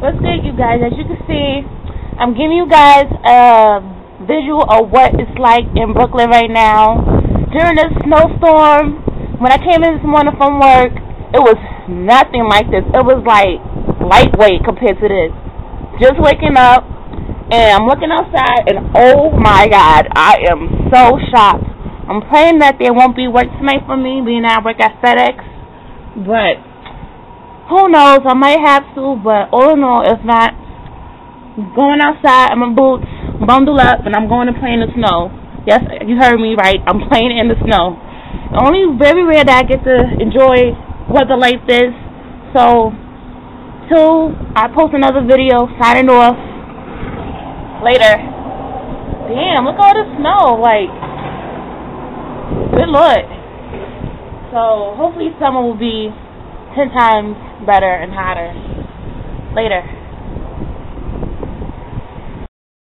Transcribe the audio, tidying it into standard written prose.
What's good, you guys? As you can see, I'm giving you guys a visual of what it's like in Brooklyn right now. During this snowstorm, when I came in this morning from work, it was nothing like this. It was like lightweight compared to this. Just waking up, and I'm looking outside, and oh my God, I am so shocked. I'm praying that there won't be work tonight for me, being I work at FedEx, but who knows, I might have to, but all in all, if not, I'm going outside in my boots, bundle up, and I'm going to play in the snow. Yes, you heard me right, I'm playing in the snow. Only very rare that I get to enjoy weather like this, so till I post another video, signing off. Later. Damn, look at all the snow, like, good Lord. So, hopefully summer will be 10 times better and hotter. Later.